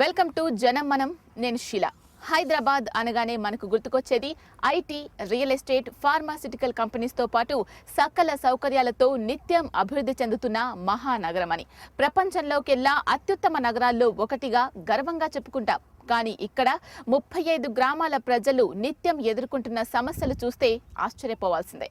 Welcome to జనం మనం. నేను శిల. హైదరాబాద్ అనగానే మనకు గుర్తుకొచ్చేది ఐటీ, రియల్ ఎస్టేట్, ఫార్మాసిటికల్ కంపెనీస్తో పాటు సకల సౌకర్యాలతో నిత్యం అభివృద్ధి చెందుతున్న మహానగరం అని. ప్రపంచంలోకెల్లా అత్యుత్తమ నగరాల్లో ఒకటిగా గర్వంగా చెప్పుకుంటాం. కానీ ఇక్కడ 35 గ్రామాల ప్రజలు నిత్యం ఎదుర్కొంటున్న సమస్యలు చూస్తే ఆశ్చర్యపోవాల్సిందే.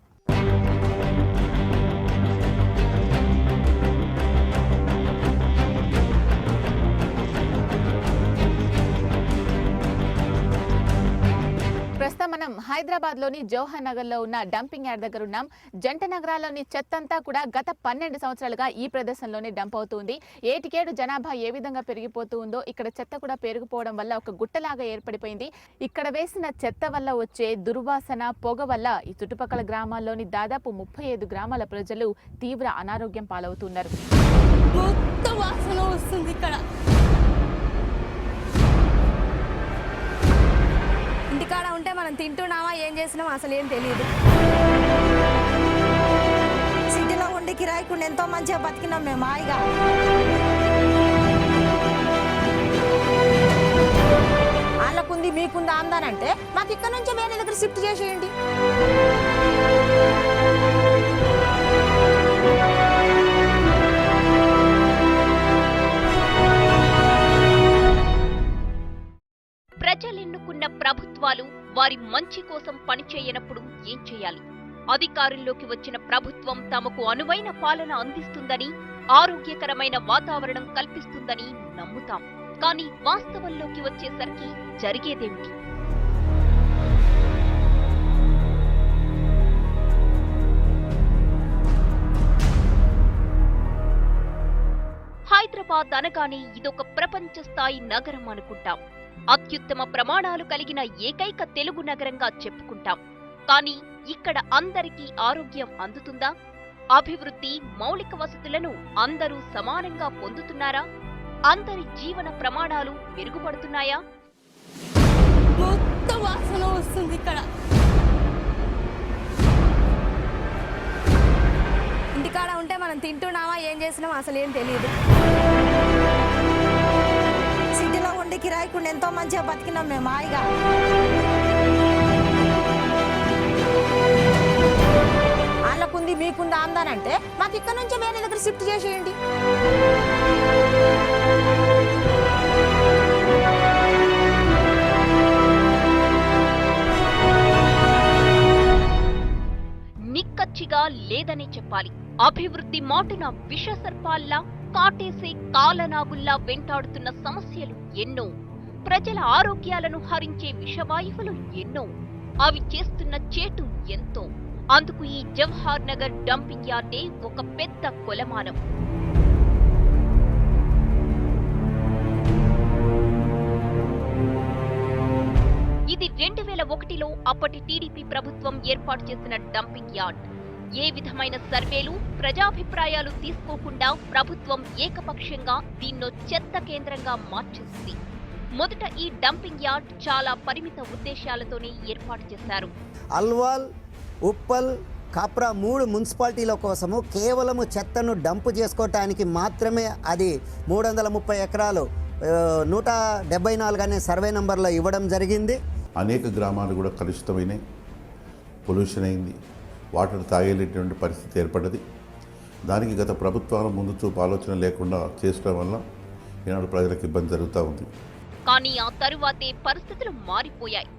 ప్రస్తుతం మనం హైదరాబాద్లోని జవహర్ నగర్లో ఉన్న డంపింగ్ యార్డ్ దగ్గర ఉన్నాం. జంట నగరాల్లోని చెత్తంతా కూడా గత 12 సంవత్సరాలుగా ఈ ప్రదేశంలోనే డంప్ అవుతుంది. ఏటికేడు జనాభా ఏ విధంగా పెరిగిపోతూ ఉందో ఇక్కడ చెత్త కూడా పెరిగిపోవడం వల్ల ఒక గుట్టలాగా ఏర్పడిపోయింది. ఇక్కడ వేసిన చెత్త వల్ల వచ్చే దుర్వాసన, పొగ వల్ల ఈ చుట్టుపక్కల గ్రామాల్లోని దాదాపు 35 గ్రామాల ప్రజలు తీవ్ర అనారోగ్యం పాలవుతున్నారు. మొత్తం వాసన వస్తుంది ఇక్కడ. ఇంటికాడ ఉంటే మనం తింటున్నామా ఏం చేసినామా అసలు ఏం తెలియదు. సిటీలో ఉండి కిరాయికుండా ఎంతో మంచిగా బతికినాం మేము హాయిగా. వాళ్ళకుంది మీకుంది ఆందానంటే మాకు ఇక్కడ నుంచి వేరే దగ్గర షిఫ్ట్ చేసేయండి. ప్రజలెన్నుకున్న ప్రభుత్వాలు వారి మంచి కోసం పనిచేయనప్పుడు ఏం చేయాలి? అధికారంలోకి వచ్చిన ప్రభుత్వం తమకు అనువైన పాలన అందిస్తుందని, ఆరోగ్యకరమైన వాతావరణం కల్పిస్తుందని నమ్ముతాం. కానీ వాస్తవంలోకి వచ్చేసరికి జరిగేదేమిటి? హైదరాబాద్ అనగానే ఇదొక ప్రపంచ స్థాయి నగరం అనుకుంటాం. అత్యుత్తమ ప్రమాణాలు కలిగిన ఏకైక తెలుగు నగరంగా చెప్పుకుంటాం. కానీ ఇక్కడ అందరికీ ఆరోగ్యం అందుతుందా? అభివృద్ధి, మౌలిక వసతులను అందరూ సమానంగా పొందుతున్నారా? అందరి జీవన ప్రమాణాలు మెరుగుపడుతున్నాయా? మొత్తం వాసన వస్తుంది ఇక్కడ. ఇంటికాడ ఉంటే మనం తింటున్నామా ఏం చేసినామా అసలు ఏం తెలియదు. సిటీలో ఉండి కిరాయికుండా ఎంతో మంచిగా బతికినాం మేము హాయిగా. వాళ్ళకుంది మీకుంది ఆందానంటే మాకు ఇక్కడ నుంచి వేరే దగ్గర షిఫ్ట్ చేసేయండి. నిక్కచ్చిగా లేదనే చెప్పాలి. అభివృద్ధి మాటున విషసర్పాల్లా, కాటేసే కాలనాగుల్లా వెంటాడుతున్న సమస్యలు ఎన్నో. ప్రజల ఆరోగ్యాలను హరించే విషవాయువులు ఎన్నో. అవి చేస్తున్న చేటు ఎంతో. అందుకు ఈ జవహర్ నగర్ డంపింగ్ యార్డే ఒక పెద్ద కొలమానం. ఇది 2001లో అప్పటి టీడీపీ ప్రభుత్వం ఏర్పాటు చేసిన డంపింగ్ యార్డ్. ఏ విధమైన సర్వేలు, ప్రజాభిప్రాయాలు తీసుకోకుండా ప్రభుత్వం ఏకపక్షంగా దీన్నో చెత్త కేంద్రంగా మార్చేసింది. మొదట ఈ డంపింగ్ యార్డ్ చాలా పరిమిత ఉద్దేశాలతోనే ఏర్పాటు చేశారు. అల్వాల్, ఉప్పల్, కాప్రా 3 మున్సిపాలిటీల కోసము కేవలము చెత్తను డంపు చేసుకోవటానికి మాత్రమే అది 330 ఎకరాలు 174 అనే సర్వే నంబర్లో ఇవ్వడం జరిగింది. అనేక గ్రామాలు కూడా కలుషితమైనవి, పొల్యూషన్ అయింది, వాటర్ తాగేటువంటి పరిస్థితి ఏర్పడ్డది. దానికి గత ప్రభుత్వాల ముందు చూపు ఆలోచన లేకుండా చేసుకోవడం వల్ల ఈనాడు ప్రజలకు ఇబ్బంది జరుగుతూ ఉంది. కానీ ఆ తరువాతే పరిస్థితులు మారిపోయాయి.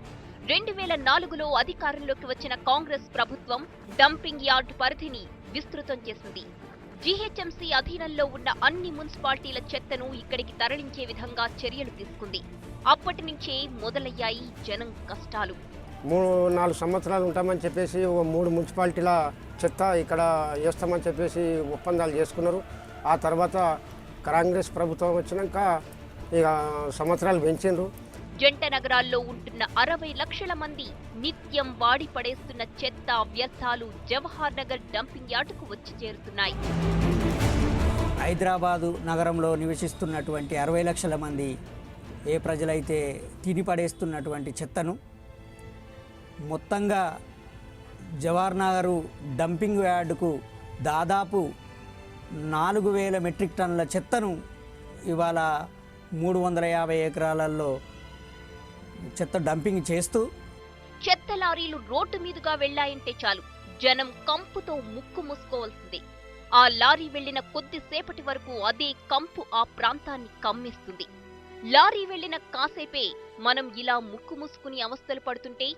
2004లో అధికారంలోకి వచ్చిన కాంగ్రెస్ ప్రభుత్వం డంపింగ్ యార్డ్ పరిధిని విస్తృతం చేసింది. జీహెచ్ఎంసీ అధీనంలో ఉన్న అన్ని మున్సిపాలిటీల చెత్తను ఇక్కడికి తరలించే విధంగా చర్యలు తీసుకుంది. అప్పటి నుంచే మొదలయ్యాయి జనం కష్టాలు. 3-4 సంవత్సరాలు ఉంటామని చెప్పేసి 3 మున్సిపాలిటీల చెత్త ఇక్కడ వేస్తామని చెప్పేసి ఒప్పందాలు చేసుకున్నారు. ఆ తర్వాత కాంగ్రెస్ ప్రభుత్వం వచ్చినాక ఇక సంవత్సరాలు పెంచిండ్రు. జంట నగరాల్లో ఉంటున్న 60 లక్షల మంది నిత్యం వాడి పడేస్తున్న చెత్త, వ్యర్థాలు జవహర్ నగర్ డంపింగ్ యార్డుకు వచ్చి చేరుతున్నాయి. హైదరాబాదు నగరంలో నివసిస్తున్నటువంటి 60 లక్షల మంది ఏ ప్రజలైతే తిని పడేస్తున్నటువంటి చెత్తను మొత్తంగా జవహర్ నగరు డంపింగ్ యార్డుకు దాదాపు 4000 మెట్రిక్ టన్నుల చెత్తను ఇవాళ 350 ఎకరాలలో చెత్త డంపింగ్ చేస్తూ చెత్త లారీలు రోడ్డు మీదుగా వెళ్లాయంటే చాలు జనం కంపుతో ముక్కు మూసుకోవాల్సిందే. ఆ లారీ వెళ్లిన కొద్దిసేపటి వరకు అదే కంపు ఆ ప్రాంతాన్ని కమ్మేస్తుంది. లారీ వెళ్లిన కాసేపే మనం ఇలా ముక్కు మూసుకుని అవస్థలు పడుతుంటే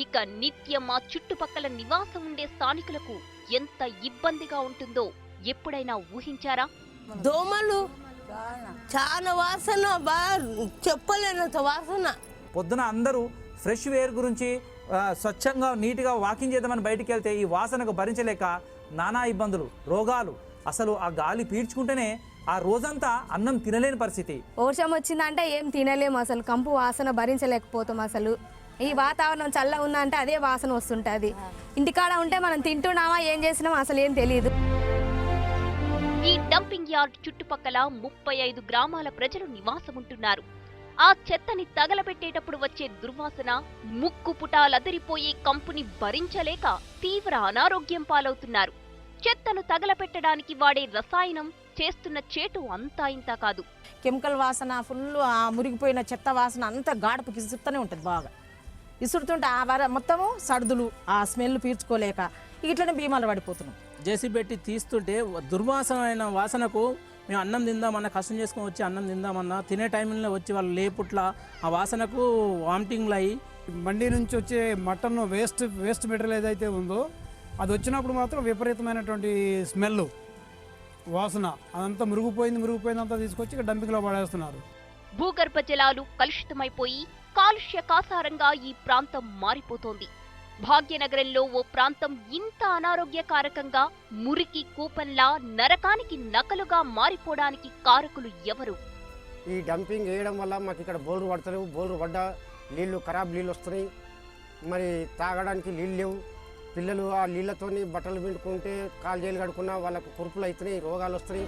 ఇక నిత్యం ఆ చుట్టుపక్కల నివాసం ఉండే స్థానికులకు ఎంత ఇబ్బందిగా ఉంటుందో ఎప్పుడైనా ఊహించారా? దోమలు చాలా వాసన, చెప్పలేనంత వాసన. పొద్దున అందరూ ఫ్రెష్ ఎయిర్ గురించి స్వచ్ఛంగా నీట్గా వాకింగ్ చేద్దామని బయటికి వెళ్తే ఈ వాసనకు భరించలేక నానా ఇబ్బందులు, రోగాలు. అసలు ఆ గాలి పీల్చుకుంటేనే ఆ రోజంతా అన్నం తినలేని పరిస్థితి. వర్షం వచ్చిందంటే ఏం తినలేము, అసలు కంపు వాసన భరించలేకపోతాం. అసలు ఈ వాతావరణం చల్లగా ఉందంటే అదే వాసన వస్తుంటుంది. ఇంటికాడ ఉంటే మనం తింటున్నామా ఏం చేసినామా అసలు ఏం తెలియదు. ఈ డంపింగ్ యార్డ్ చుట్టుపక్కల 35 గ్రామాల ప్రజలు నివాసముంటున్నారు. ఆ చెత్తని తగలబెట్టేటప్పుడు వచ్చే దుర్వాసన, ముక్కు పుటాలదిరిపోయే కంపుని భరించలేక తీవ్ర అనారోగ్యం పాలవుతున్నారు. చెత్తను తగలబెట్టడానికి వాడే రసాయనం చేస్తున్న చేటు అంతా ఇంతా కాదు. కెమికల్ వాసన ఫుల్, ఆ మురిగిపోయిన చెత్త వాసన అంతా గాడుపుకి ఇసురుతూనే ఉంటుంది. బాగా ఇసురుతుంటే ఆ మొత్తము సర్దులు, ఆ స్మెల్ పీల్చుకోలేక ఇట్లనే భీమాలు పడిపోతున్నాం. జేసీ పెట్టి తీస్తుంటే దుర్వాసనమైన వాసనకు మేము అన్నం తిందామన్నా, కష్టం చేసుకొని వచ్చి అన్నం తిందామన్నా తినే టైంలో వచ్చి వాళ్ళు లేపుట్ల ఆ వాసనకు వామిటింగ్లు అయ్యి మండి నుంచి వచ్చే మటన్ వేస్ట్ మెటీరియల్ ఏదైతే ఉందో అది వచ్చినప్పుడు మాత్రం విపరీతమైనటువంటి స్మెల్, వాసన, అదంతా మురిగిపోయిందంతా తీసుకొచ్చి డంపింగ్లో పడేస్తున్నారు. భూగర్భ జలాలు కలుషితమైపోయి కాలుష్య కాసారంగా ఈ ప్రాంతం మారిపోతోంది. భాగ్యనగరంలో ఓ ప్రాంతం ఇంత అనారోగ్యకారకంగా, మురికి కూపంలా, నరకానికి నకలుగా మారిపోవడానికి కారకులు ఎవరు? ఈ డంపింగ్ వేయడం వల్ల మాకు ఇక్కడ బోర్లు పడతలేవు. బోర్లు పడ్డా నీళ్లు ఖరాబ్ నీళ్ళు వస్తున్నాయి. మరి తాగడానికి నీళ్ళు లేవు. పిల్లలు ఆ నీళ్లతోని బట్టలు పిండుకుంటే కాలు చేలు కడుకున్నా వాళ్ళకు కురుపులు అవుతున్నాయి, రోగాలు వస్తున్నాయి.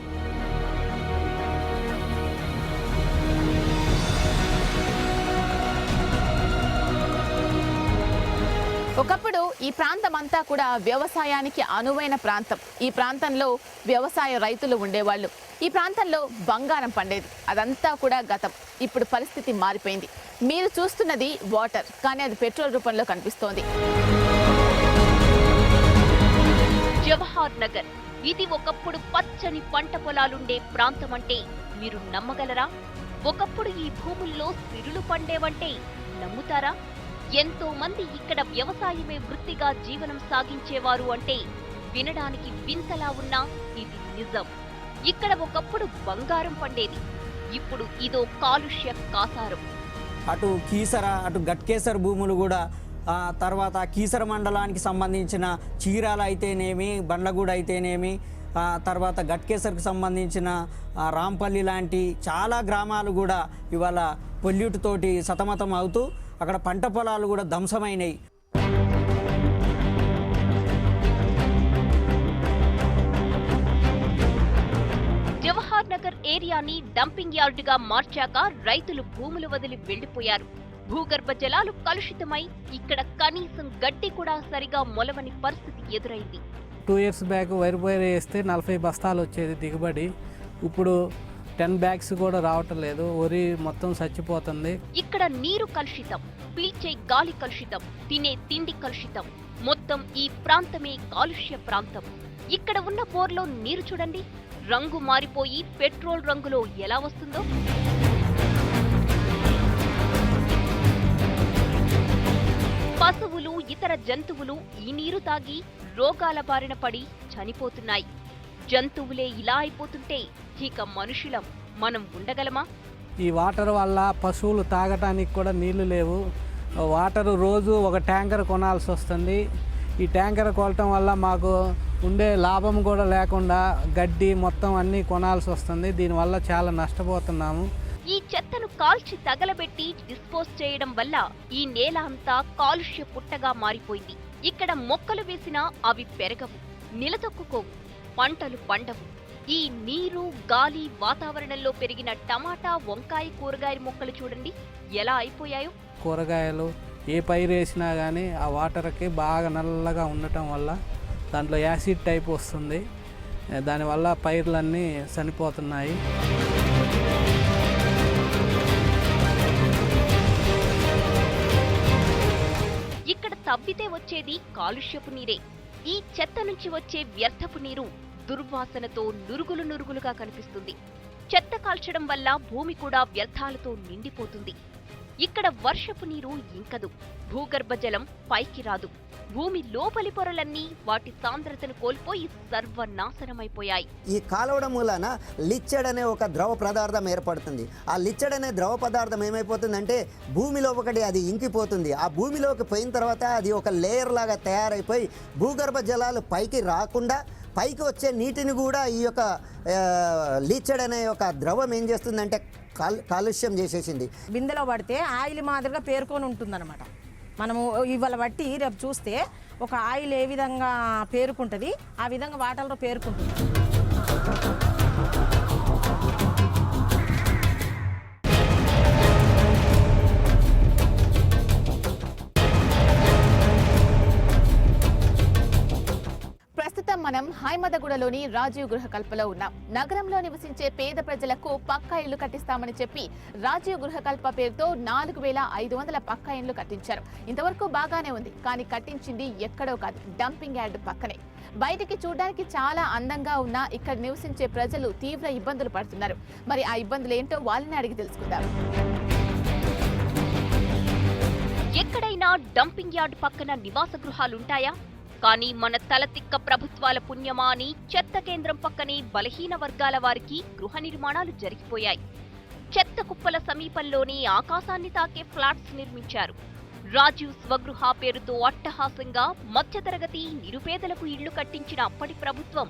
ఒకప్పుడు ఈ ప్రాంతం అంతా కూడా వ్యవసాయానికి అనువైన ప్రాంతం. ఈ ప్రాంతంలో వ్యవసాయ రైతులు ఉండేవాళ్ళు. ఈ ప్రాంతంలో బంగారం పండేది. అదంతా కూడా గతం. ఇప్పుడు పరిస్థితి మారిపోయింది. మీరు చూస్తున్నది వాటర్, కానీ అది పెట్రోల్ రూపంలో కనిపిస్తోంది. జవహర్ నగర్, ఇది ఒకప్పుడు పచ్చని పంట పొలాలుండే ప్రాంతం అంటే మీరు నమ్మగలరా? ఒకప్పుడు ఈ భూముల్లో సిరులు పండేవంటే నమ్ముతారా? ఎంతో మంది ఇక్కడ వ్యవసాయమే వృత్తిగా జీవనం సాగించేవారు అంటే వినడానికి వింతలా ఉన్నా ఇది నిజం. ఇక్కడ ఒకప్పుడు బంగారం పండేది. ఇప్పుడు ఇదో కాలుష్య కాసారం. అటు కీసర, అటు గట్కేసర్ భూములు కూడా, తర్వాత కీసర మండలానికి సంబంధించిన చీరాల అయితేనేమి, బండ్లగూడ అయితేనేమి, తర్వాత గట్కేసర్కి సంబంధించిన రాంపల్లి లాంటి చాలా గ్రామాలు కూడా ఇవాళ పొల్యూట్ తోటి సతమతం అవుతూ అక్కడ పంట పొలాలు కూడా ధ్వంసమైనవి. జవహర్ నగర్ ఏరియాని డంపింగ్ యార్డుగా మార్చాక రైతులు భూములు వదిలి వెళ్లిపోయారు. భూగర్భ జలాలు కలుషితమై ఇక్కడ కనీసం గడ్డి కూడా సరిగా మొలవని పరిస్థితి ఎదురైంది. 2 years బ్యాక్ వరి వేస్తే 40 బస్తాలు వచ్చేది దిగుబడి. ఇప్పుడు 10 bags కూడా రావటం లేదు. వరి మొత్తం చచ్చిపోతుంది. ఇక్కడ నీరు కలుషితం, పీల్చే గాలి కలుషితం, తినే తిండి కలుషితం. మొత్తం ఈ ప్రాంతమే కాలుష్య ప్రాంతం. ఇక్కడ ఉన్న బోర్లో నీరు చూడండి, రంగు మారిపోయి పెట్రోల్ రంగులో ఎలా వస్తుందో. పశువులు, ఇతర జంతువులు ఈ నీరు తాగి రోగాల బారిన పడి చనిపోతున్నాయి. జంతువులే ఇలా అయిపోతుంటే ఇక మనుషులం మనం ఉండగలమా? ఈ వాటర్ వల్ల పశువులు తాగటానికి కూడా నీళ్లు లేవు. వాటర్ రోజు ఒక ట్యాంకర్ కొనాల్సి వస్తుంది. ఈ ట్యాంకర్ కొనటం వల్ల మాకు ఉండే లాభం కూడా లేకుండా గడ్డి మొత్తం అన్నీ కొనాల్సి వస్తుంది. దీనివల్ల చాలా నష్టపోతున్నాము. ఈ చెత్తను కాల్చి తగలబెట్టి డిస్పోజ్ చేయడం వల్ల ఈ నేల అంతా కాలుష్య పుట్టగా మారిపోయింది. ఇక్కడ మొక్కలు వేసినా అవి పెరగవు, నిలదొక్కుకోవు, పంటలు పండవు. ఈ నీరు, గాలి, వాతావరణంలో పెరిగిన టమాటా, వంకాయ, కూరగాయల మొక్కలు చూడండి ఎలా అయిపోయాయో. కూరగాయలు ఏ పైరు వేసినా కానీ ఆ వాటర్కి బాగా నల్లగా ఉండటం వల్ల దాంట్లో యాసిడ్ టైప్ వస్తుంది. దానివల్ల పైర్లన్నీ చనిపోతున్నాయి. ఇక్కడ తవ్వితే వచ్చేది కాలుష్యపు నీరే. ఈ చెత్త నుంచి వచ్చే వ్యర్థపు నీరు దుర్వాసనతో నురుగులు నురుగులుగా కనిపిస్తుంది. చెత్త కాల్చడం వల్ల భూమి కూడా వ్యర్థాలతో నిండిపోతుంది. ఇక్కడ వర్షపు నీరు ఇంకదు, భూగర్భ జలం పైకి రాదు. భూమి లోపలి పొరలన్నీ వాటి సాంద్రతను కోల్పోయి సర్వనాశనమైపోయాయి. ఈ కాలవడం మూలాన లిచ్చడ్ అనే ఒక ద్రవ పదార్థం ఏర్పడుతుంది. ఆ లిచ్చడ్ అనే ద్రవ పదార్థం ఏమైపోతుందంటే భూమిలో ఒకటి అది ఇంకిపోతుంది. ఆ భూమిలోకి పోయిన తర్వాత అది ఒక లేయర్ లాగా తయారైపోయి భూగర్భ జలాలు పైకి రాకుండా పైకి వచ్చే నీటిని కూడా ఈ యొక్క లిచ్చడ్ అనే ఒక ద్రవం ఏం చేస్తుందంటే కాలుష్యం చేసేసింది. బిందెలో పడితే ఆయిల్ మాదిరిగా పేరుకొని ఉంటుందన్నమాట. మనము ఇవాళ బట్టి రేపు చూస్తే ఒక ఆయిల్ ఏ విధంగా పేరుకుంటుంది, ఆ విధంగా వాటర్లో పేరుకుంటుంది. ప్రస్తుతం మనం హైమదగూడలోని రాజీవ్ గృహ కల్పలో ఉన్నాం. నగరంలో నివసించే పేద ప్రజలకు పక్కా ఇళ్లు కట్టిస్తామని చెప్పి రాజీవ్ గృహ కల్ప పేరుతో 4500 పక్కా ఇళ్లు కట్టించారు. ఇంతవరకు బాగానే ఉంది, కానీ కట్టించింది ఎక్కడో కాదు, డంపింగ్ యార్డ్ పక్కనే. బయటికి చూడడానికి చాలా అందంగా ఉన్న ఇక్కడ నివసించే ప్రజలు తీవ్ర ఇబ్బందులు పడుతున్నారు. మరి ఆ ఇబ్బందులు ఏంటో వాళ్ళని అడిగి తెలుసుకుందాం. ఎక్కడైనా డంపింగ్ యార్డ్ పక్కన నివాస గృహాలుంటాయా? కానీ మన తలతిక్క ప్రభుత్వాల పుణ్యమా అని చెత్త కేంద్రం పక్కనే బలహీన వర్గాల వారికి గృహ నిర్మాణాలు జరిగిపోయాయి. చెత్త కుప్పల సమీపంలోనే ఆకాశాన్ని తాకే ఫ్లాట్స్ నిర్మించారు. రాజీవ్ స్వగృహ పేరుతో అట్టహాసంగా మధ్యతరగతి నిరుపేదలకు ఇళ్లు కట్టించిన అప్పటి ప్రభుత్వం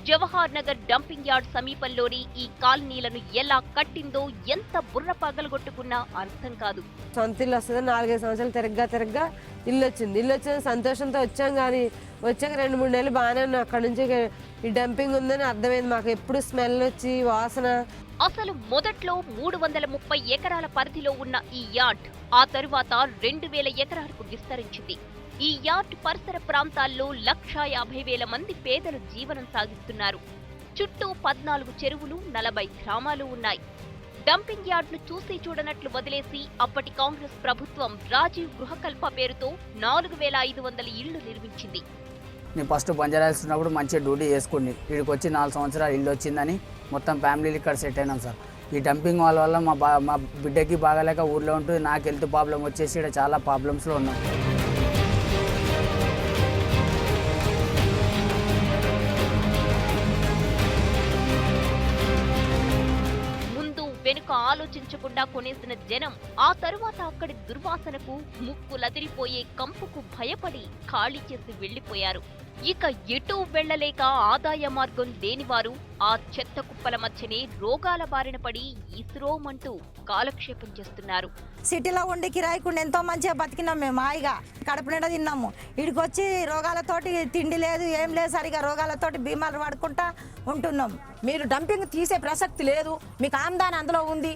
జవహర్ నగర్ డంపింగ్ యార్డ్ సమీపంలోని ఈ కాలనీలను ఎలా కట్టిందో ఎంత బుర్ర పగలగొట్టుకున్నా అర్థం కాదు. సొంత ఇల్లు వస్తుంది, 4-5 సంవత్సరాలు తిరగ్గా ఇల్లు వచ్చిన సంతోషంతో వచ్చాం. కానీ వచ్చాక 2-3 నెలలు బాగానే ఉన్నాం. అక్కడ నుంచి ఈ డంపింగ్ ఉందని అర్థమైంది మాకు. ఎప్పుడు స్మెల్ వచ్చి వాసన. అసలు మొదట్లో 330 ఎకరాల పరిధిలో ఉన్న ఈ యార్డ్ ఆ తరువాత 2000 ఎకరాలకు విస్తరించింది. ఈ యార్డ్ పరిసర ప్రాంతాల్లో 1,50,000 మంది పేదలు జీవనం సాగిస్తున్నారు. చుట్టూ 14 చెరువులు, 40 గ్రామాలు ఉన్నాయి. డంపింగ్ యార్డ్ను చూసి చూడనట్లు వదిలేసి అప్పటి కాంగ్రెస్ ప్రభుత్వం రాజీవ్ గృహకల్ప పేరుతో 4500 ఇళ్లు నిర్మించింది. నేను ఫస్ట్ బంజారాల్స్ ఉన్నప్పుడు మంచిగా డ్యూటీ చేసుకుని వీడికి వచ్చి 4 సంవత్సరాలు ఇల్లు వచ్చిందని మొత్తం ఫ్యామిలీలు ఇక్కడ సెట్ అయినాం సార్. ఈ డంపింగ్ వాళ్ళ వల్ల మా బిడ్డకి బాగాలేక ఊర్లో ఉంటుంది. నాకు హెల్త్ ప్రాబ్లం వచ్చేసి ఇక్కడ చాలా ప్రాబ్లమ్స్లో ఉన్నాం. వెనుక ఆలోచించకుండా కొనేసిన జనం ఆ తరువాత అక్కడి దుర్వాసనకు ముక్కులదిరిపోయే కంపుకు భయపడి ఖాళీ చేసి వెళ్లిపోయారు. ఇక ఎటూ వెళ్లలేక ఆదాయ మార్గం లేనివారు ఆ చెత్త కుప్పల మధ్యనే రోగాల బారిన పడి ఈశ్రోమంటూ కాలక్షేపం చేస్తున్నారు. సిటీలో ఉండి కిరాయికుండా ఎంతో మంచిగా బతికినాం మేము. హాయిగా కడుపు నిండా తిన్నాము. ఇక్కడికి వచ్చి రోగాలతోటి తిండి లేదు, ఏం లేదు, సరిగా రోగాలతోటి బీమాలు పడుకుంటా ఉంటున్నాం. మీరు డంపింగ్ తీసే ప్రసక్తి లేదు, మీకు ఆమ్దాన్ అందులో ఉంది,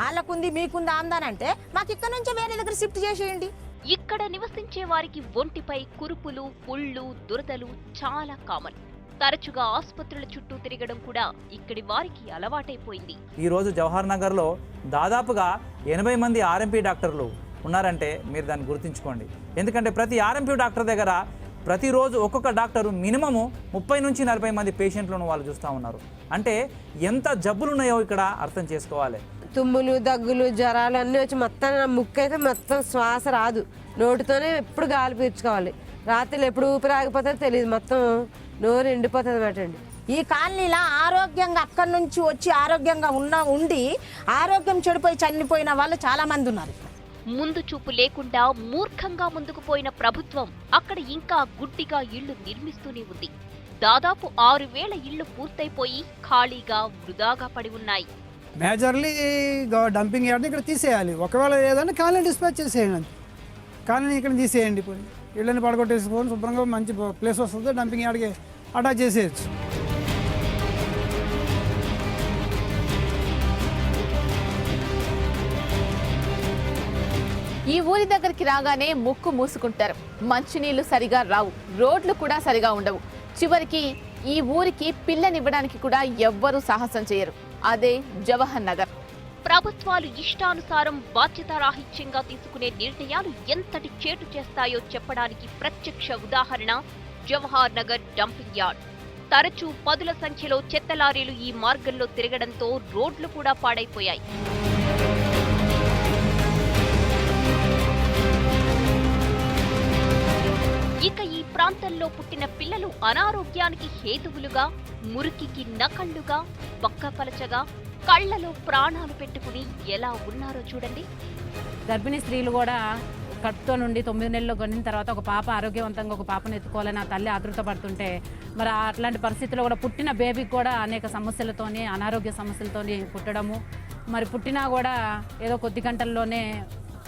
వాళ్ళకుంది మీకుంది ఆమ్దాన్ అంటే మాకు ఇక్కడ నుంచి వేరే దగ్గర షిఫ్ట్ చేసేయండి. ఇక్కడ నివసించే వారికి ఒంటిపై కురుపులు, పుళ్ళు, దురదలు చాలా కామన్. తరచుగా ఆసుపత్రుల చుట్టూ తిరగడం కూడా ఇక్కడి వారికి అలవాటైపోయింది. ఈ రోజు జవహర్ నగర్లో దాదాపుగా 80 మంది ఆర్ఎంపీ డాక్టర్లు ఉన్నారంటే మీరు దాన్ని గుర్తుంచుకోండి. ఎందుకంటే ప్రతి ఆర్ఎంపీ డాక్టర్ దగ్గర ప్రతిరోజు ఒక్కొక్క డాక్టరు మినిమము 30 నుంచి 40 మంది పేషెంట్లను వాళ్ళు చూస్తూ ఉన్నారు. అంటే ఎంత జబ్బులు ఉన్నాయో ఇక్కడ అర్థం చేసుకోవాలి. తుమ్ములు, దగ్గులు, జ్వరాలు అన్నీ వచ్చి మొత్తం ముక్కు అయితే మొత్తం శ్వాస రాదు. నోటితోనే ఎప్పుడు గాలి పీల్చుకోవాలి. రాత్రులు ఎప్పుడు ఊపిరి ఆగిపోతుందో తెలియదు, మొత్తం నోరు ఎండిపోతుంది అన్నమాట అండి. ఈ కాలనీలో ఆరోగ్యంగా అక్కడి నుంచి వచ్చి ఆరోగ్యంగా ఉండి ఆరోగ్యం చెడిపోయి చనిపోయిన వాళ్ళు చాలా మంది ఉన్నారు. ముందు చూపు లేకుండా మూర్ఖంగా ముందుకు పోయిన ప్రభుత్వం అక్కడ ఇంకా గుడ్డిగా ఇళ్లు నిర్మిస్తూనే ఉంది. దాదాపు 6000 ఇళ్లు పూర్తయిపోయి ఖాళీగా వృధాగా పడి ఉన్నాయి. మేజర్లీ డంపింగ్ యార్డ్ని ఇక్కడ తీసేయాలి. ఒకవేళ ఏదైనా కాలనీ డిస్పాచ్ చేసేయండి, కాలనీ ఇక్కడ తీసేయండి. ఇళ్ళని పడగొట్టేసుకొని శుభ్రంగా మంచి ప్లేస్ వస్తుంది, డంపింగ్ యార్డ్కి అటాచ్ చేసేయచ్చు. ఈ ఊరి దగ్గరికి రాగానే ముక్కు మూసుకుంటారు. మంచినీళ్లు సరిగా రావు, రోడ్లు కూడా సరిగా ఉండవు. చివరికి ఈ ఊరికి పిల్లనివ్వడానికి కూడా ఎవ్వరూ సాహసం చేయరు. అదే జవహర్ నగర్. ప్రభుత్వాలు ఇష్టానుసారం బాధ్యతారాహిత్యంగా తీసుకునే నిర్ణయాలు ఎంతటి చేటు చేస్తాయో చెప్పడానికి ప్రత్యక్ష ఉదాహరణ జవహర్ నగర్ డంపింగ్ యార్డ్. తరచూ పదుల సంఖ్యలో చెత్త లారీలు ఈ మార్గంలో తిరగడంతో రోడ్లు కూడా పాడైపోయాయి. ఇక ఈ ప్రాంతంలో పుట్టిన పిల్లలు అనారోగ్యానికి హేతువులుగా, మురికికి నకళ్లుగా, బక్కపలచగా, కళ్లలో ప్రాణాలు పెట్టుకుని ఎలా ఉన్నారో చూడండి. గర్భిణీ స్త్రీలు కూడా కడుపుతో నుండి 9 నెలలు గొనిన తర్వాత ఒక పాప ఆరోగ్యవంతంగా ఒక పాపను ఎత్తుకోవాలని ఆ తల్లి ఆతృత పడుతుంటే మరి అట్లాంటి పరిస్థితుల్లో కూడా పుట్టిన బేబీకి కూడా అనేక సమస్యలతోని, అనారోగ్య సమస్యలతోని పుట్టడము, మరి పుట్టినా కూడా ఏదో కొద్ది గంటల్లోనే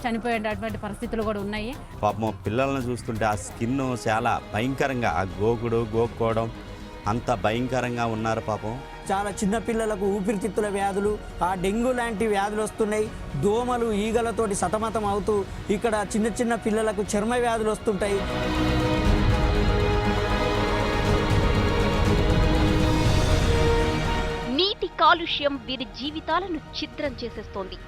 చనిపోయేటటువంటి పరిస్థితులు కూడా ఉన్నాయి. పాపం పిల్లలను చూస్తుంటే ఆ స్కిన్ చాలా భయంకరంగా, ఆ గోక్కోవడం అంత భయంకరంగా ఉన్నారు పాపం. చాలా చిన్న పిల్లలకు ఊపిరితిత్తుల వ్యాధులు, ఆ డెంగ్యూ లాంటి వ్యాధులు వస్తున్నాయి. దోమలు, ఈగలతోటి సతమతం అవుతూ ఇక్కడ చిన్న చిన్న పిల్లలకు చర్మ వ్యాధులు వస్తుంటాయి. నీటి కాలుష్యం వీరి జీవితాలను ఛిద్రం చేసేస్తోంది.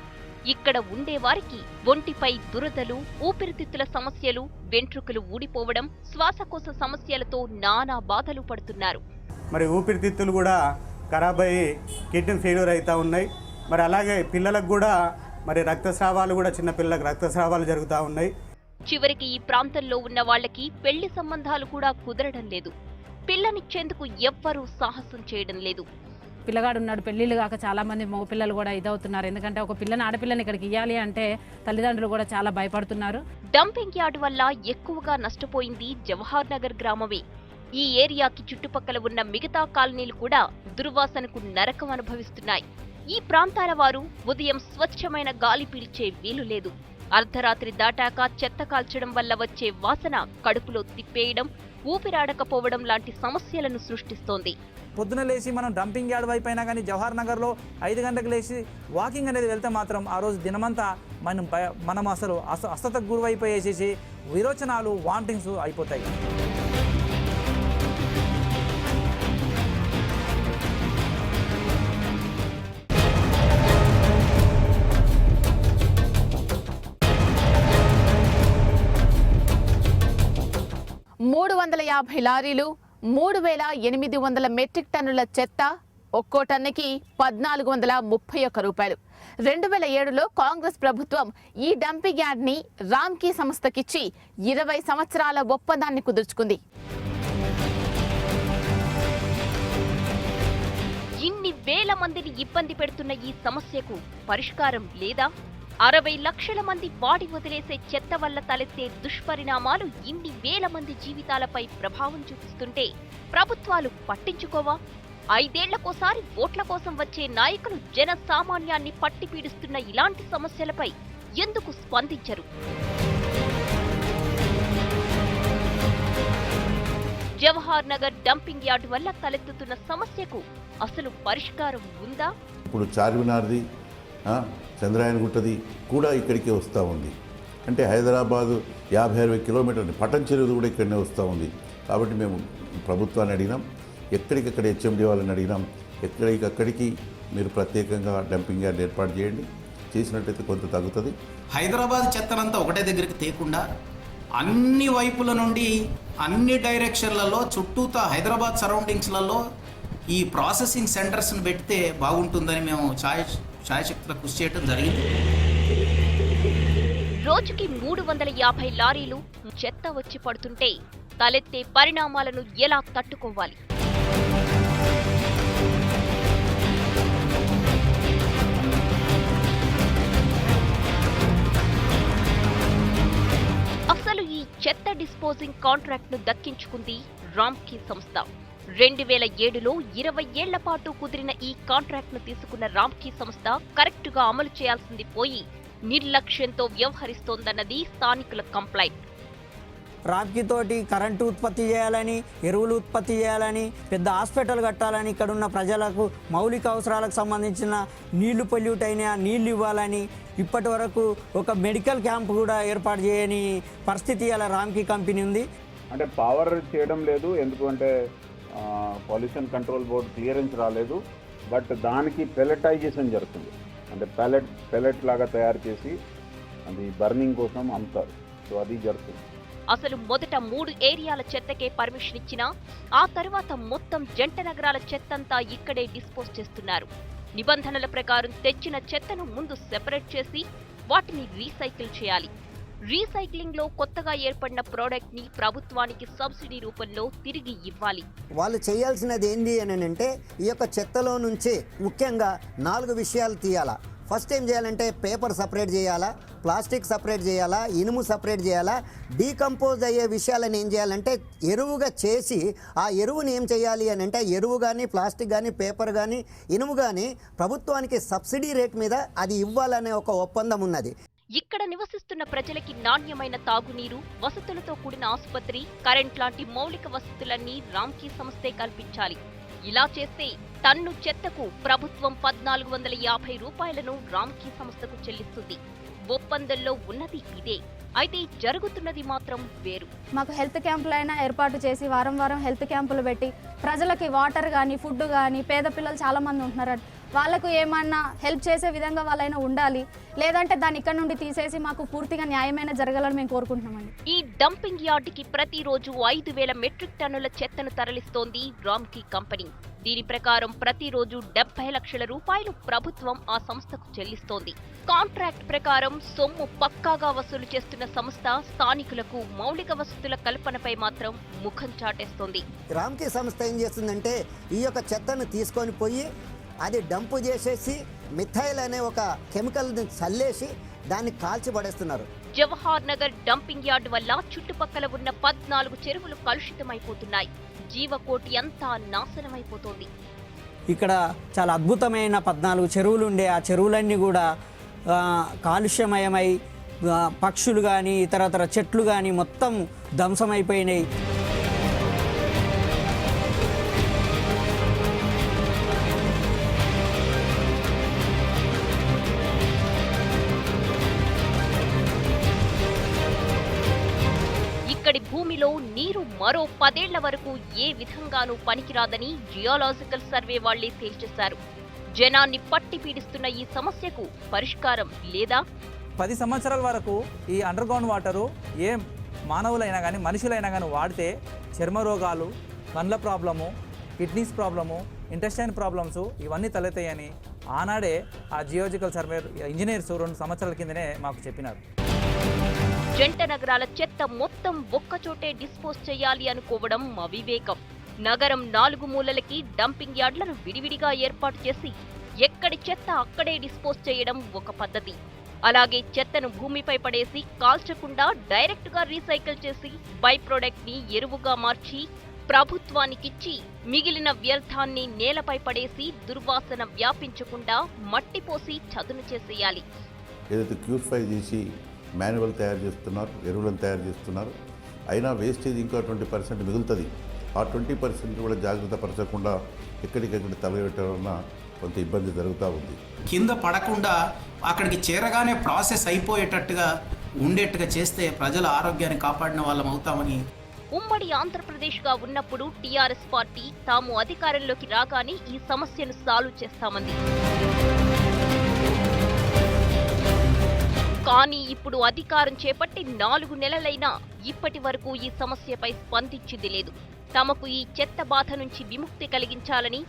ఇక్కడ ఉండేవారికి ఒంటిపై దురదలు, ఊపిరితిత్తుల సమస్యలు, వెంట్రుకలు ఊడిపోవడం, శ్వాసకోశ సమస్యలతో నానా బాధలు పడుతున్నారు. మరి ఊపిరితిత్తులు కూడా ఖరాబ్ అయ్యి కిడ్నీ ఫెయిల్యూర్ అవుతూ ఉన్నాయి. మరి అలాగే పిల్లలకు కూడా మరి రక్తస్రావాలు కూడా చిన్నపిల్లలకు రక్తస్రావాలు జరుగుతూ ఉన్నాయి. చివరికి ఈ ప్రాంతంలో ఉన్న వాళ్ళకి పెళ్లి సంబంధాలు కూడా కుదరడం లేదు. పిల్లనిచ్చేందుకు ఎవ్వరూ సాహసం చేయడం లేదు. పిల్లగాడు ఉన్నాడు, పెళ్లిళ్ళు కాక చాలా మంది మగ పిల్లలు కూడా ఇదవుతున్నారు. ఎందుకంటే ఒక పిల్లని, ఆడపిల్లని ఇక్కడికి ఇవ్వాలి అంటే తల్లిదండ్రులు కూడా చాలా భయపడుతున్నారు. డంపింగ్ యార్డ్ వల్ల ఎక్కువగా నష్టపోయింది జవహర్ నగర్ గ్రామమే. ఈ ఏరియాకి చుట్టుపక్కల ఉన్న మిగతా కాలనీలు కూడా దుర్వాసనకు నరకం అనుభవిస్తున్నాయి. ఈ ప్రాంతాల వారు ఉదయం స్వచ్ఛమైన గాలి పీల్చే వీలు లేదు. అర్ధరాత్రి దాటాక చెత్త కాల్చడం వల్ల వచ్చే వాసన కడుపులో తిప్పేయడం, ఊపిరాడకపోవడం లాంటి సమస్యలను సృష్టిస్తోంది. పొద్దున లేచి మనం డంపింగ్ యార్డ్ వైపు అయినా కానీ జవహర్ నగర్లో 5 గంటలకు లేచి వాకింగ్ అనేది వెళ్తే మాత్రం ఆ రోజు దినమంతా మనం అసలు అస్వస్థతకు గురైపోయేసేసి విరోచనాలు, వామిటింగ్స్ అయిపోతాయి. లారీలు, 3,800 మెట్రిక్ టన్నుల చెత్త, ఒక్కో టన్నుకి 1,431 రూపాయలు. 2007లో కాంగ్రెస్ ప్రభుత్వం ఈ డంపింగ్ యార్డ్ని రామ్కీ సంస్థకిచ్చి 20 సంవత్సరాల ఒప్పందాన్ని కుదుర్చుకుంది. ఇన్ని వేల మందిని ఇబ్బంది పెడుతున్న ఈ సమస్యకు పరిష్కారం లేదా? 60 లక్షల మంది వాడి వదిలేసే చెత్త వల్ల తలెత్తే దుష్పరిణామాలు ఇన్ని వేల మంది జీవితాలపై ప్రభావం చూపిస్తుంటే ప్రభుత్వాలు పట్టించుకోవా? 5 ఏళ్లకోసారి ఓట్ల కోసం వచ్చే నాయకులు జన సామాన్యాన్ని పట్టి పీడిస్తున్న ఇలాంటి సమస్యలపై ఎందుకు స్పందించరు? జవహర్ నగర్ డంపింగ్ యార్డ్ వల్ల తలెత్తుతున్న సమస్యకు అసలు పరిష్కారం ఉందా? ఇప్పుడు చార్మినార్ది, చంద్రాయనగుట్టది కూడా ఇక్కడికే వస్తూ ఉంది. అంటే హైదరాబాదు 50-60 కిలోమీటర్లు, పటన్ చెరువు కూడా ఇక్కడనే వస్తూ ఉంది. కాబట్టి మేము ప్రభుత్వాన్ని అడిగినాం, ఎక్కడికక్కడ హెచ్ఎండి వాళ్ళని అడిగినాం, ఎక్కడికక్కడికి మీరు ప్రత్యేకంగా డంపింగ్ యార్డ్ ఏర్పాటు చేయండి, చేసినట్టయితే కొంత తగ్గుతుంది. హైదరాబాద్ చెత్తనంతా ఒకటే దగ్గరికి తేకుండా అన్ని వైపుల నుండి అన్ని డైరెక్షన్లలో చుట్టూతా హైదరాబాద్ సరౌండింగ్స్లలో ఈ ప్రాసెసింగ్ సెంటర్స్ని పెడితే బాగుంటుందని మేము ఛాయశక్తిలో కృషి చేయడం జరిగింది. రోజుకి 350 లారీలు చెత్త వచ్చి పడుతుంటే తలెత్తే పరిణామాలను ఎలా తట్టుకోవాలి? అసలు ఈ చెత్త డిస్పోజింగ్ కాంట్రాక్ట్ ను దక్కించుకుంది రామ్కీ సంస్థ. 2007లో 20 ఏళ్ల పాటు కుదిరిన ఈ కాంట్రాక్ట్ ను తీసుకున్న రామ్కీ సంస్థ కరెక్టుగా అమలు చేయాల్సింది పోయి నిర్లక్ష్యంతో వ్యవహరిస్తోందన్నది స్థానికుల కంప్లైంట్. రామ్కీ తోటి కరెంటు ఉత్పత్తి చేయాలని, ఎరువులు ఉత్పత్తి చేయాలని, పెద్ద హాస్పిటల్ కట్టాలని, ఇక్కడ ఉన్న ప్రజలకు మౌలిక అవసరాలకు సంబంధించిన నీళ్లు పొల్యూట్ అయినా నీళ్లు ఇవ్వాలని, ఇప్పటి వరకు ఒక మెడికల్ క్యాంప్ కూడా ఏర్పాటు చేయని పరిస్థితి అలా రామ్కీ కంపెనీ ఉంది. అంటే పవర్ చేయడం లేదు, ఎందుకంటే పొల్యూషన్ కంట్రోల్ బోర్డు క్లియరెన్స్ రాలేదు. బట్ దానికి పెలటైజేషన్ జరుగుతుంది. అంటే పెలెట్ లాగా తయారు చేసి అది బర్నింగ్ కోసం అమ్ముతారు. సో అది జరుగుతుంది. అసలు మొదట 3 ఏరియాల చెత్తకే పర్మిషన్ ఇచ్చినా ఆ తర్వాత మొత్తం జంట నగరాల చెత్తంతా ఇక్కడే డిస్పోజ్ చేస్తున్నారు. నిబంధనల ప్రకారం తెచ్చిన చెత్తను ముందు సెపరేట్ చేసి వాటిని రీసైకిల్ చేయాలి. రీసైక్లింగ్ లో కొత్తగా ఏర్పడిన ప్రోడక్ట్ ని ప్రభుత్వానికి సబ్సిడీ రూపంలో తిరిగి ఇవ్వాలి. వాళ్ళు చేయాల్సినది ఏంది అని అంటే ఈ యొక్క చెత్తలో నుంచి ముఖ్యంగా 4 విషయాలు తీయాలా. ఫస్ట్ ఏం చేయాలంటే పేపర్ సపరేట్ చేయాలా, ప్లాస్టిక్ సపరేట్ చేయాలా, ఇనుము సపరేట్ చేయాలా. డీకంపోజ్ అయ్యే విషయాలను ఏం చేయాలంటే ఎరువుగా చేసి ఆ ఎరువుని ఏం చేయాలి అని అంటే ఎరువు కానీ ప్లాస్టిక్ కానీ పేపర్ కానీ ఇనుము కానీ ప్రభుత్వానికి సబ్సిడీ రేట్ మీద అది ఇవ్వాలనే ఒక ఒప్పందం ఉన్నది. ఇక్కడ నివసిస్తున్న ప్రజలకి నాణ్యమైన తాగునీరు, వసతులతో కూడిన ఆసుపత్రి, కరెంట్ లాంటి మౌలిక వసతులన్నీ రామ్కీ సంస్థే కల్పించాలి. ఇలా చేస్తే టన్ను చెత్తకు ప్రభుత్వం 1450 రూపాయలను రామ్కీ సంస్థకు చెల్లిస్తుంది. ఒప్పందంలో ఉన్నది ఇదే. అయితే జరుగుతున్నది మాత్రం వేరు. మాకు హెల్త్ క్యాంపులు అయినా ఏర్పాటు చేసి వారం వారం హెల్త్ క్యాంపులు పెట్టి ప్రజలకి వాటర్ కానీ ఫుడ్ కానీ పేద పిల్లలు చాలామంది ఉంటున్నారు, వాళ్ళకు ఏమన్నా హెల్ప్ చేసే విధంగా వాళ్ళైనా ఉండాలి. లేదంటే దాన్ని ఇక్కడ నుండి తీసేసి మాకు పూర్తిగా న్యాయమైన జరగాలని మేము కోరుకుంటున్నామండి. ఈ డంపింగ్ యార్డుకి ప్రతిరోజు 5000 మెట్రిక్ టన్నుల చెత్తను తరలిస్తోంది రామ్కీ కంపెనీ. దీని ప్రకారం ప్రతిరోజు 70 లక్షల రూపాయలు ప్రభుత్వం ఆ సంస్థకు చెల్లిస్తోంది. కాంట్రాక్ట్ ప్రకారం సొమ్ము పక్కాగా వసూలు చేస్తున్న సంస్థ స్థానికులకు మౌలిక వసతుల కల్పనపై మాత్రం ముఖం చాటేస్తోంది. రామ్కీ సంస్థ ఏం చేస్తుందంటే ఈ యొక్క చెత్తను తీసుకొని పోయి అది డంపు చేసేసి మిథైల్ అనే ఒక కెమికల్ని చల్లేసి దాన్ని కాల్చి పడేస్తున్నారు. జవహర్ నగర్ డంపింగ్ యార్డు వల్ల చుట్టుపక్కల ఉన్న 14 చెరువులు కలుషితమైపోతున్నాయి. జీవకోటి అంతా నాశనమైపోతోంది. ఇక్కడ చాలా అద్భుతమైన 14 చెరువులు ఉండే ఆ చెరువులన్నీ కూడా కాలుష్యమయమై పక్షులు కానీ ఇతరతర చెట్లు కానీ మొత్తం ధ్వంసమైపోయినాయి. ఇక్కడి భూమిలో నీరు మరో 10 ఏళ్ల వరకు ఏ విధంగానూ పనికిరాదని జియోలాజికల్ సర్వే వాళ్లే తేల్చేశారు. జనాన్ని పట్టి పీడిస్తున్న ఈ సమస్యకు పరిష్కారం లేదా? 10 సంవత్సరాల వరకు ఈ అండర్ గ్రౌండ్ వాటరు ఏ మానవులైనా కానీ మనుషులైనా కానీ వాడితే చర్మ రోగాలు, కండ్ల problem, kidneys problem, intestine problems ఇవన్నీ తలెత్తాయని ఆనాడే ఆ జియోలాజికల్ సర్వే ఇంజనీర్స్ 2 సంవత్సరాల కిందనే మాకు చెప్పినారు. జంట నగరాల చెత్త మొత్తం ఒక్కచోటే డిస్పోజ్ చేయాలి అనుకోవడం అవివేకం. నగరం 4 మూలలకి డంపింగ్ యార్డులను విడివిడిగా ఏర్పాటు చేసి ఎక్కడి చెత్త అక్కడే డిస్పోజ్ చేయడం ఒక పద్ధతి. అలాగే చెత్తను భూమిపై పడేసి కాల్చకుండా డైరెక్ట్గా రీసైకిల్ చేసి బై ప్రోడక్ట్ ని ఎరువుగా మార్చి ప్రభుత్వానికిచ్చి మిగిలిన వ్యర్థాన్ని నేలపై పడేసి దుర్వాసన వ్యాపించకుండా మట్టి పోసి చదును చేసేయాలి. ఏదైతే క్యూరిఫై చేసి మాన్యువల్ తయారు చేస్తున్నారు, ఎరువులను తయారు చేస్తున్నారు, అయినా వేస్టేజ్ ఇంకా 20% మిగులుతుంది. ఆ 20% కూడా జాగ్రత్త పరచకుండా ఎక్కడికెక్కడ తలపెట్టడం వలన కొంత ఇబ్బంది జరుగుతూ ఉంది. కింద పడకుండా అక్కడికి చేరగానే ప్రాసెస్ అయిపోయేటట్టుగా ఉండేట్టుగా చేస్తే ప్రజల ఆరోగ్యాన్ని కాపాడిన వాళ్ళం అవుతామని. ఉమ్మడి ఆంధ్రప్రదేశ్గా ఉన్నప్పుడు టీఆర్ఎస్ పార్టీ తాము అధికారంలోకి రాగానే ఈ సమస్యను సాల్వ్ చేస్తామంది. కానీ ఇప్పుడు అధికారం చేపట్టి 4 నెలలైనా ఇప్పటి వరకు ఈ సమస్యపై స్పందించింది లేదు. తమకు ఈ చెత్త బాధ నుంచి విముక్తి కలిగించాలని,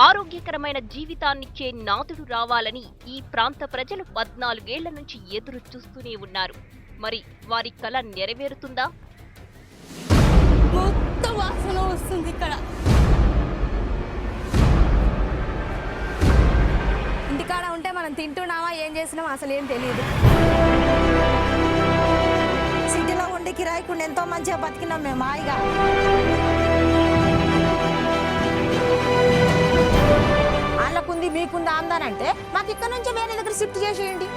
ఆరోగ్యకరమైన జీవితాన్నిచ్చే నాథుడు రావాలని ఈ ప్రాంత ప్రజలు 14 ఏళ్ల నుంచి ఎదురు చూస్తూనే ఉన్నారు. మరి వారి కల నెరవేరుతుందా? మొత్తం వాసన వస్తుంది ఇక్కడ. ఇంటికాడ ఉంటే మనం తింటున్నామా ఏం చేసినామా అసలు ఏం తెలియదు. సిటీలో ఉండి కిరాయికుండా ఎంతో మంచిగా బతికినాం మేము హాయిగా. వాళ్ళకుంది మీకుంది ఆందానంటే మాకు ఇక్కడ నుంచి వేరే దగ్గర షిఫ్ట్ చేసేయండి.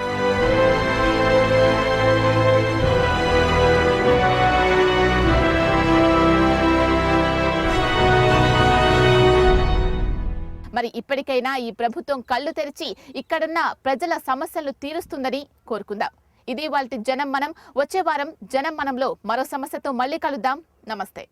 మరి ఇప్పటికైనా ఈ ప్రభుత్వం కళ్ళు తెరిచి ఇక్కడున్న ప్రజల సమస్యలు తీరుస్తుందని కోరుకుందాం. ఇది ఇవాల్టి జనం మనం. వచ్చే వారం జనం మనంలో మరో సమస్యతో మళ్ళీ కలుద్దాం. నమస్తే.